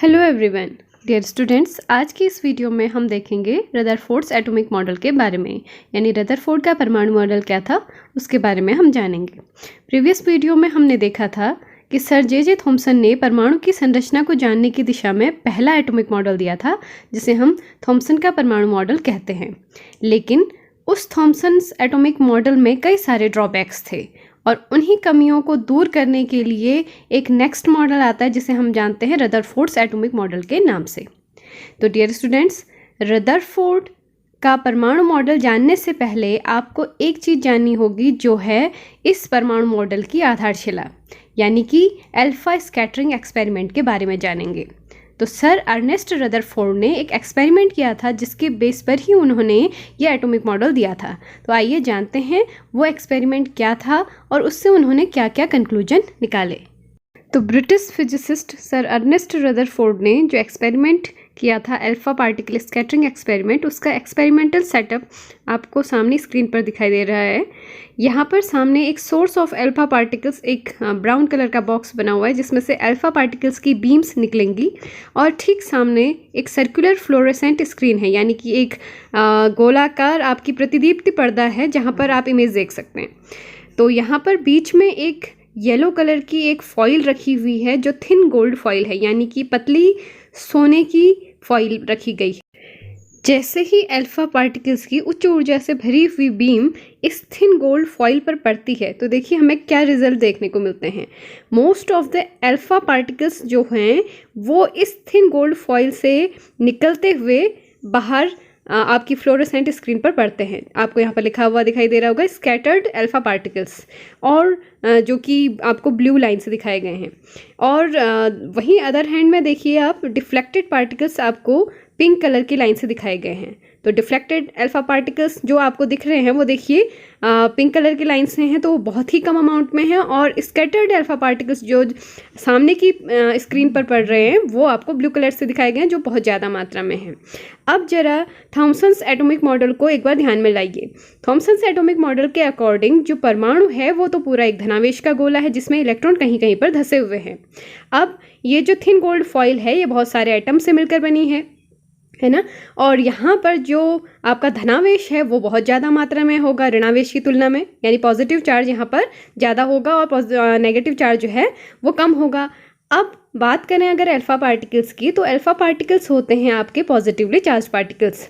Hello everyone, dear students. आज की इस वीडियो में हम देखेंगे रदरफोर्ड्स एटॉमिक मॉडल के बारे में, यानी रदरफोर्ड का परमाणु मॉडल क्या था उसके बारे में हम जानेंगे। प्रीवियस वीडियो में हमने देखा था कि सर जे थॉमसन ने परमाणु की संरचना को जानने की दिशा में पहला एटॉमिक मॉडल दिया था, जिसे हम थॉमसन का परमाणु मॉडल कहते हैं। लेकिन उस थॉमसन्स एटॉमिक मॉडल में कई सारे ड्रॉबैक्स थे और उन्हीं कमियों को दूर करने के लिए एक नेक्स्ट मॉडल आता है जिसे हम जानते हैं रदरफोर्ड्स एटॉमिक मॉडल के नाम से। तो डियर स्टूडेंट्स, रदरफोर्ड का परमाणु मॉडल जानने से पहले आपको एक चीज़ जाननी होगी, जो है इस परमाणु मॉडल की आधारशिला, यानी कि अल्फा स्कैटरिंग एक्सपेरिमेंट के बारे में जानेंगे। तो सर अर्नेस्ट रदरफोर्ड ने एक एक्सपेरिमेंट किया था जिसके बेस पर ही उन्होंने ये एटॉमिक मॉडल दिया था। तो आइए जानते हैं वो एक्सपेरिमेंट क्या था और उससे उन्होंने क्या क्या कंक्लूजन निकाले। तो British physicist sir Ernest Rutherford ने जो एक्सपेरिमेंट किया था अल्फा पार्टिकल स्कैटरिंग एक्सपेरिमेंट, उसका एक्सपेरिमेंटल सेटअप आपको सामने स्क्रीन पर दिखाई दे रहा है। यहाँ पर सामने एक सोर्स ऑफ अल्फा पार्टिकल्स, एक ब्राउन कलर का बॉक्स बना हुआ है जिसमें से अल्फा पार्टिकल्स की बीम्स निकलेंगी, और ठीक सामने एक सर्कुलर फ्लोरेसेंट स्क्रीन है, यानी कि एक गोलाकार आपकी प्रतिदीप्ति पर्दा है जहाँ पर आप इमेज देख सकते हैं। तो यहाँ पर बीच में एक येलो कलर की एक फॉइल रखी हुई है जो थिन गोल्ड फॉइल है, यानी कि पतली सोने की फॉइल रखी गई है। जैसे ही अल्फा पार्टिकल्स की उच्च ऊर्जा से भरी हुई बीम इस थिन गोल्ड फॉइल पर पड़ती है, तो देखिए हमें क्या रिजल्ट देखने को मिलते हैं। Most of the alpha particles जो हैं वो इस थिन गोल्ड फॉइल से निकलते हुए बाहर आपकी फ्लोरोसेंट स्क्रीन पर पड़ते हैं। आपको यहाँ पर लिखा हुआ दिखाई दे रहा होगा स्कैटर्ड अल्फा पार्टिकल्स, और जो कि आपको ब्लू लाइन से दिखाए गए हैं। और वहीं अदर हैंड में देखिए आप डिफ्लेक्टेड पार्टिकल्स आपको पिंक कलर की लाइन से दिखाए गए हैं। तो डिफ्लेक्टेड अल्फा पार्टिकल्स जो आपको दिख रहे हैं वो देखिए पिंक कलर की लाइन से हैं, तो बहुत ही कम अमाउंट में हैं, और स्कैटर्ड अल्फा पार्टिकल्स जो सामने की स्क्रीन पर पड़ रहे हैं वो आपको ब्लू कलर से दिखाए गए हैं, जो बहुत ज़्यादा मात्रा में हैं। अब जरा थॉमसन्स एटॉमिक मॉडल को एक बार ध्यान में लाइए। थॉमसन्स एटॉमिक मॉडल के अकॉर्डिंग जो परमाणु है वो तो पूरा एक धनावेश का गोला है जिसमें इलेक्ट्रॉन कहीं कहीं पर धंसे हुए हैं। अब ये जो थिन गोल्ड फॉइल है ये बहुत सारे एटम से मिलकर बनी है ना, और यहाँ पर जो आपका धनावेश है वो बहुत ज़्यादा मात्रा में होगा ऋणावेश की तुलना में, यानी पॉजिटिव चार्ज यहाँ पर ज़्यादा होगा और नेगेटिव चार्ज जो है वो कम होगा। अब बात करें अगर अल्फा पार्टिकल्स की, तो अल्फा पार्टिकल्स होते हैं आपके पॉजिटिवली चार्ज पार्टिकल्स।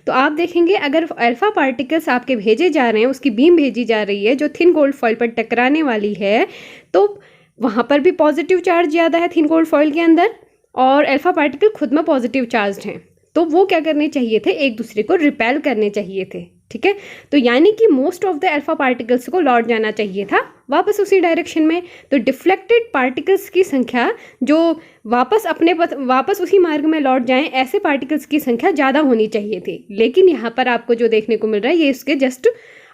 तो आप देखेंगे अगर अल्फा पार्टिकल्स आपके भेजे जा रहे हैं, उसकी बीम भेजी जा रही है जो थिन गोल्ड फॉइल पर टकराने वाली है, तो वहाँ पर भी पॉजिटिव चार्ज ज़्यादा है थिन गोल्ड फॉइल के अंदर, और अल्फा पार्टिकल खुद में पॉजिटिव चार्ज हैं, तो वो क्या करने चाहिए थे, एक दूसरे को रिपेल करने चाहिए थे। ठीक है, तो यानी कि most of the alpha particles को लौट जाना चाहिए था वापस उसी डायरेक्शन में। तो डिफ्लेक्टेड पार्टिकल्स की संख्या जो वापस उसी मार्ग में लौट जाएं, ऐसे पार्टिकल्स की संख्या ज़्यादा होनी चाहिए थी। लेकिन यहाँ पर आपको जो देखने को मिल रहा है ये इसके जस्ट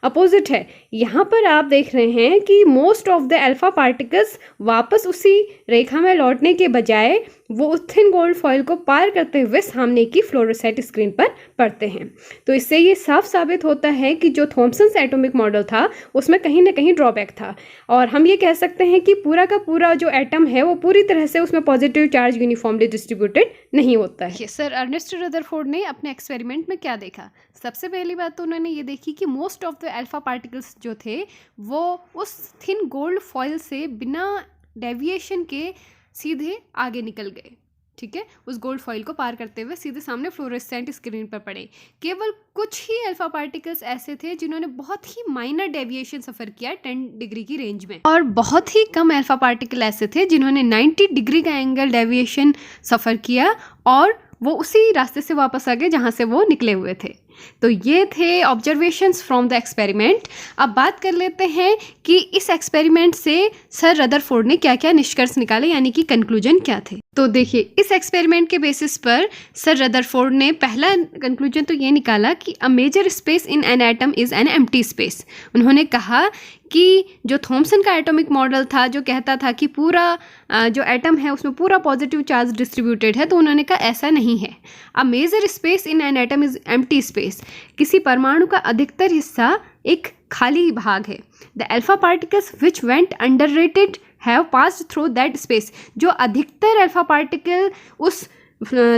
अपोजिट है। यहाँ पर आप देख रहे हैं कि most of the alpha particles वापस उसी रेखा में लौटने के बजाय वो उस थिन गोल्ड फॉइल को पार करते हुए सामने की फ्लोरोसेंट स्क्रीन पर पड़ते हैं। तो इससे ये साफ साबित होता है कि जो थॉमसन्स एटॉमिक मॉडल था उसमें कहीं ना कहीं ड्रॉबैक था, और हम ये कह सकते हैं कि पूरा का पूरा जो एटम है वो पूरी तरह से उसमें पॉजिटिव चार्ज यूनिफॉर्मली डिस्ट्रीब्यूटेड नहीं होता है। सर अर्नेस्ट रदरफोर्ड ने अपने एक्सपेरिमेंट में क्या देखा? सबसे पहली बात तो उन्होंने ये देखी कि most of the alpha particles जो थे वो उस थिन गोल्ड फॉइल से बिना डेविएशन के सीधे आगे निकल गए। ठीक है, उस गोल्ड फॉइल को पार करते हुए सीधे सामने फ्लोरेसेंट स्क्रीन पर पड़े। केवल कुछ ही अल्फा पार्टिकल्स ऐसे थे जिन्होंने बहुत ही माइनर डेविएशन सफ़र किया 10 डिग्री की रेंज में, और बहुत ही कम अल्फा पार्टिकल ऐसे थे जिन्होंने 90 डिग्री का एंगल डेविएशन सफ़र किया और वो उसी रास्ते से वापस आ गए जहाँ से वो निकले हुए थे। तो ये थे ऑब्जर्वेशंस फ्रॉम द एक्सपेरिमेंट। अब बात कर लेते हैं कि इस एक्सपेरिमेंट से सर रदरफोर्ड ने क्या क्या निष्कर्ष निकाले, यानी कि कंक्लूजन क्या थे। तो देखिए इस एक्सपेरिमेंट के बेसिस पर सर रदरफोर्ड ने पहला कंक्लूजन तो ये निकाला कि a major space in an atom is an empty space. उन्होंने कहा कि जो थॉमसन का एटॉमिक मॉडल था जो कहता था कि पूरा जो एटम है उसमें पूरा पॉजिटिव चार्ज डिस्ट्रीब्यूटेड है, तो उन्होंने कहा ऐसा नहीं है। A major space in an atom is empty space. किसी परमाणु का अधिकतर हिस्सा एक खाली भाग है। The alpha particles which went underrated have passed through that space, जो अधिकतर अल्फा पार्टिकल उस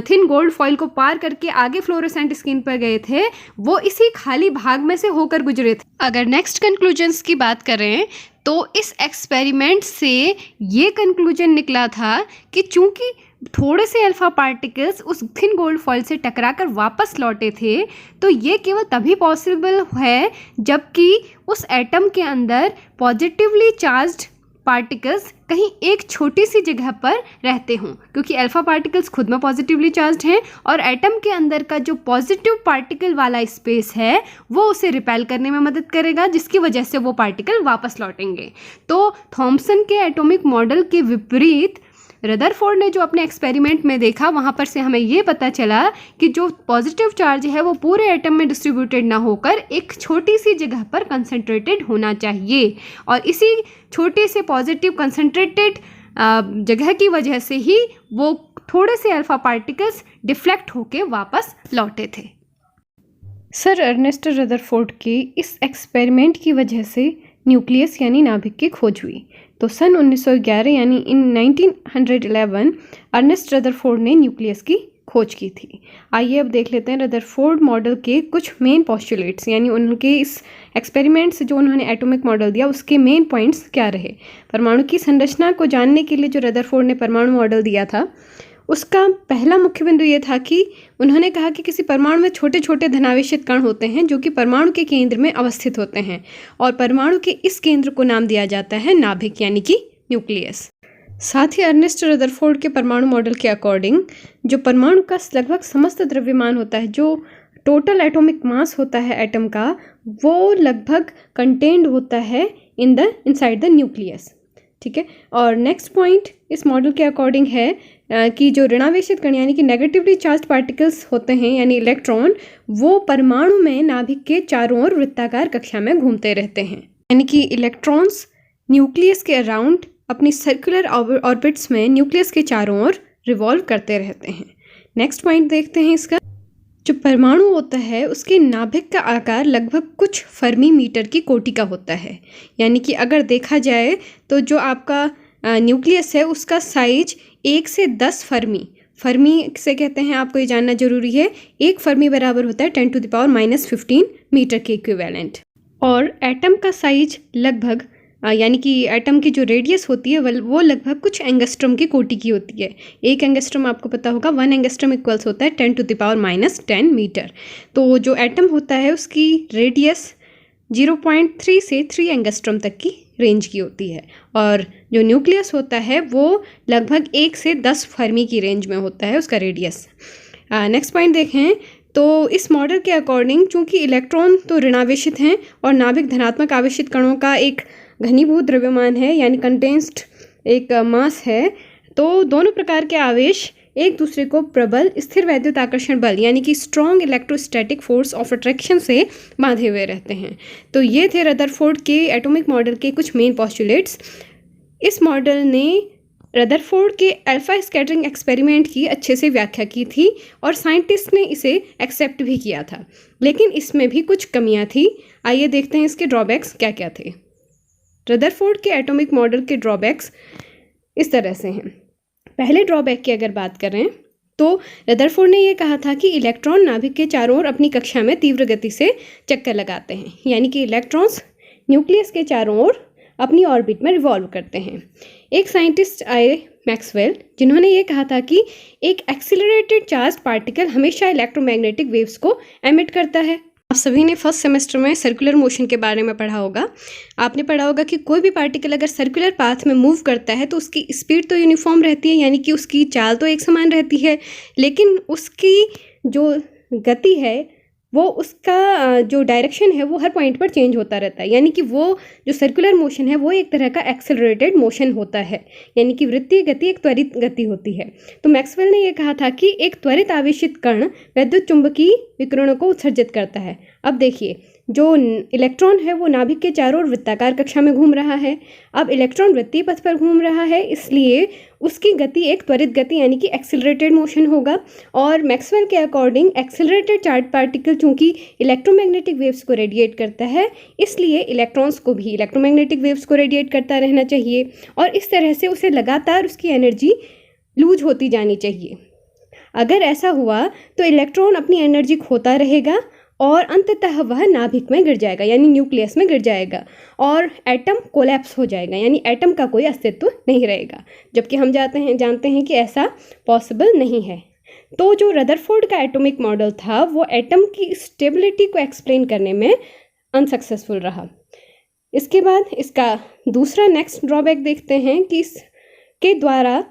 थिन गोल्ड फॉइल को पार करके आगे फ्लोरोसेंट स्किन पर गए थे, वो इसी खाली भाग में से होकर गुजरे थे। अगर नेक्स्ट कंक्लूजन्स की बात करें तो इस एक्सपेरिमेंट से ये कंक्लूजन निकला था कि चूंकि थोड़े से अल्फा पार्टिकल्स उस थिन गोल्ड फॉइल से टकराकर वापस लौटे थे, तो ये केवल तभी पॉसिबल है जबकि उस एटम के अंदर पॉजिटिवली चार्ज्ड पार्टिकल्स कहीं एक छोटी सी जगह पर रहते हों, क्योंकि अल्फा पार्टिकल्स खुद में पॉजिटिवली चार्ज्ड हैं और एटम के अंदर का जो पॉजिटिव पार्टिकल वाला स्पेस है वो उसे रिपेल करने में मदद करेगा, जिसकी वजह से वो पार्टिकल वापस लौटेंगे। तो थॉमसन के एटॉमिक मॉडल के विपरीत रदरफोर्ड ने जो अपने एक्सपेरिमेंट में देखा, वहाँ पर से हमें ये पता चला कि जो पॉजिटिव चार्ज है वो पूरे एटम में डिस्ट्रीब्यूटेड ना होकर एक छोटी सी जगह पर कंसंट्रेटेड होना चाहिए, और इसी छोटे से पॉजिटिव कंसंट्रेटेड जगह की वजह से ही वो थोड़े से अल्फा पार्टिकल्स डिफ्लेक्ट होके वापस लौटे थे। सर अर्नेस्ट रदरफोर्ड के इस एक्सपेरिमेंट की वजह से न्यूक्लियस यानी नाभिक की खोज हुई। तो सन 1911 यानी इन 1911 अर्नेस्ट रदरफोर्ड ने न्यूक्लियस की खोज की थी। आइए अब देख लेते हैं रदरफोर्ड मॉडल के कुछ मेन पोस्टुलेट्स, यानी उनके इस एक्सपेरिमेंट से जो उन्होंने एटॉमिक मॉडल दिया उसके मेन पॉइंट्स क्या रहे। परमाणु की संरचना को जानने के लिए जो रदरफोर्ड ने परमाणु मॉडल दिया था, उसका पहला मुख्य बिंदु ये था कि उन्होंने कहा कि किसी परमाणु में छोटे छोटे धनावेशित कण होते हैं जो कि परमाणु के केंद्र में अवस्थित होते हैं, और परमाणु के इस केंद्र को नाम दिया जाता है नाभिक यानी कि न्यूक्लियस। साथ ही अर्नेस्ट रदरफोर्ड के परमाणु मॉडल के अकॉर्डिंग जो परमाणु का लगभग समस्त द्रव्यमान होता है, जो टोटल एटॉमिक मास होता है एटम का, वो लगभग कंटेन्ड होता है इनसाइड द न्यूक्लियस। ठीक है, और नेक्स्ट पॉइंट इस मॉडल के अकॉर्डिंग है कि जो ऋणावेशित कण यानी कि नेगेटिवली चार्ज पार्टिकल्स होते हैं यानी इलेक्ट्रॉन, वो परमाणु में नाभिक के चारों ओर वृत्ताकार कक्षा में घूमते रहते हैं, यानी कि इलेक्ट्रॉन्स न्यूक्लियस के अराउंड अपनी सर्कुलर ऑर्बिट्स में न्यूक्लियस के चारों ओर रिवॉल्व करते रहते हैं। नेक्स्ट पॉइंट देखते हैं इसका। जो परमाणु होता है उसके नाभिक का आकार लगभग कुछ फर्मी मीटर की कोटि का होता है, यानी कि अगर देखा जाए तो जो आपका न्यूक्लियस है उसका साइज 1 से 10 फर्मी से कहते हैं, आपको ये जानना जरूरी है। एक फर्मी बराबर होता है 10⁻⁻15 मीटर के इक्विवेलेंट। और एटम का साइज लगभग यानी कि एटम की जो रेडियस होती है वो लगभग कुछ एंगस्ट्रम की कोटि की होती है। एक एंगस्ट्रम आपको पता होगा, 1 एंगस्ट्रम इक्वल्स होता है 10⁻⁻10 मीटर। तो जो एटम होता है उसकी रेडियस 0.3 से 3 एंगस्ट्रम तक की रेंज की होती है, और जो न्यूक्लियस होता है वो लगभग 1 से 10 फर्मी की रेंज में होता है उसका रेडियस। नेक्स्ट पॉइंट देखें तो इस मॉडल के अकॉर्डिंग चूंकि इलेक्ट्रॉन तो ऋणावेशित हैं और नाभिक धनात्मक आवेशित कणों का एक घनीभूत द्रव्यमान है यानी कंडेंस्ड एक मास है, तो दोनों प्रकार के आवेश एक दूसरे को प्रबल स्थिर वैद्युत आकर्षण बल यानी कि strong electrostatic force of attraction से बांधे हुए रहते हैं। तो ये थे रदरफोर्ड के एटॉमिक मॉडल के कुछ मेन पोस्टुलेट्स। इस मॉडल ने रदरफोर्ड के अल्फा स्कैटरिंग एक्सपेरिमेंट की अच्छे से व्याख्या की थी और साइंटिस्ट ने इसे एक्सेप्ट भी किया था, लेकिन इसमें भी कुछ कमियां थी। आइए देखते हैं इसके ड्रॉबैक्स क्या क्या थे। रदरफोर्ड के एटॉमिक मॉडल के ड्रॉबैक्स इस तरह से हैं। पहले ड्रॉबैक की अगर बात करें तो रदरफोर्ड ने यह कहा था कि इलेक्ट्रॉन नाभिक के चारों ओर अपनी कक्षा में तीव्र गति से चक्कर लगाते हैं, यानी कि इलेक्ट्रॉन्स न्यूक्लियस के चारों ओर अपनी ऑर्बिट में रिवॉल्व करते हैं। एक साइंटिस्ट आए मैक्सवेल, जिन्होंने ये कहा था कि एक एक्सीलरेटेड चार्ज पार्टिकल हमेशा इलेक्ट्रोमैग्नेटिक वेव्स को एमिट करता है। आप सभी ने फर्स्ट सेमेस्टर में सर्कुलर मोशन के बारे में पढ़ा होगा। आपने पढ़ा होगा कि कोई भी पार्टिकल अगर सर्कुलर पाथ में मूव करता है तो उसकी स्पीड तो यूनिफॉर्म रहती है, यानी कि उसकी चाल तो एक समान रहती है, लेकिन उसकी जो गति है वो उसका जो डायरेक्शन है वो हर पॉइंट पर चेंज होता रहता है, यानी कि वो जो सर्कुलर मोशन है वो एक तरह का एक्सेलरेटेड मोशन होता है, यानी कि वृत्तीय गति एक त्वरित गति होती है। तो मैक्सवेल ने यह कहा था कि एक त्वरित आवेशित कण वैद्युत चुंबकीय विकिरणों को उत्सर्जित करता है। अब देखिए, जो इलेक्ट्रॉन है वो नाभिक के चारों ओर वृत्ताकार कक्षा में घूम रहा है। अब इलेक्ट्रॉन वृत्तीय पथ पर घूम रहा है, इसलिए उसकी गति एक त्वरित गति यानी कि एक्सिलरेटेड मोशन होगा। और मैक्सवेल के अकॉर्डिंग एक्सिलरेटेड चार्ज पार्टिकल चूंकि इलेक्ट्रोमैग्नेटिक वेव्स को रेडिएट करता है, इसलिए इलेक्ट्रॉन्स को भी इलेक्ट्रोमैग्नेटिक वेव्स को रेडिएट करता रहना चाहिए और इस तरह से उसे लगातार उसकी एनर्जी लूज होती जानी चाहिए। अगर ऐसा हुआ तो इलेक्ट्रॉन अपनी एनर्जी खोता रहेगा और अंततः वह नाभिक में गिर जाएगा यानी न्यूक्लियस में गिर जाएगा और एटम कोलैप्स हो जाएगा यानी एटम का कोई अस्तित्व नहीं रहेगा, जबकि हम जानते हैं कि ऐसा पॉसिबल नहीं है। तो जो रदरफोर्ड का एटॉमिक मॉडल था वो एटम की स्टेबिलिटी को एक्सप्लेन करने में अनसक्सेसफुल रहा। इसके बाद इसका दूसरा नेक्स्ट ड्रॉबैक देखते हैं कि इसके द्वारा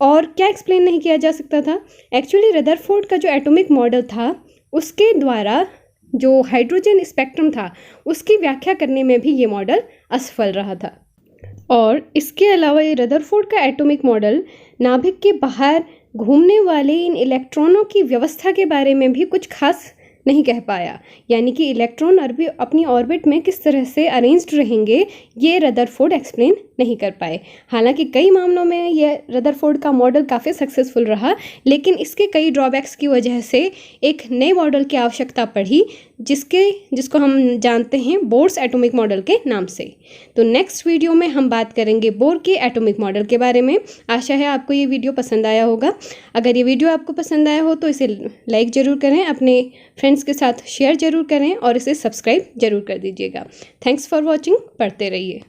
और क्या एक्सप्लेन नहीं किया जा सकता था। एक्चुअली रदरफोर्ड का जो एटॉमिक मॉडल था उसके द्वारा जो हाइड्रोजन स्पेक्ट्रम था उसकी व्याख्या करने में भी ये मॉडल असफल रहा था। और इसके अलावा ये रदरफोर्ड का एटॉमिक मॉडल नाभिक के बाहर घूमने वाले इन इलेक्ट्रॉनों की व्यवस्था के बारे में भी कुछ खास नहीं कह पाया, यानी कि इलेक्ट्रॉन अपनी ऑर्बिट में किस तरह से अरेंज्ड रहेंगे ये रदरफोर्ड एक्सप्लेन नहीं कर पाए। हालांकि कई मामलों में ये रदरफोर्ड का मॉडल काफ़ी सक्सेसफुल रहा, लेकिन इसके कई ड्रॉबैक्स की वजह से एक नए मॉडल की आवश्यकता पड़ी जिसको हम जानते हैं बोर्स एटॉमिक मॉडल के नाम से। तो नेक्स्ट वीडियो में हम बात करेंगे बोर के एटॉमिक मॉडल के बारे में। आशा है आपको ये वीडियो पसंद आया होगा। अगर ये वीडियो आपको पसंद आया हो तो इसे लाइक ज़रूर करें, अपने फ्रेंड्स के साथ शेयर ज़रूर करें और इसे सब्सक्राइब ज़रूर कर दीजिएगा। Thanks for watching. पढ़ते रहिए।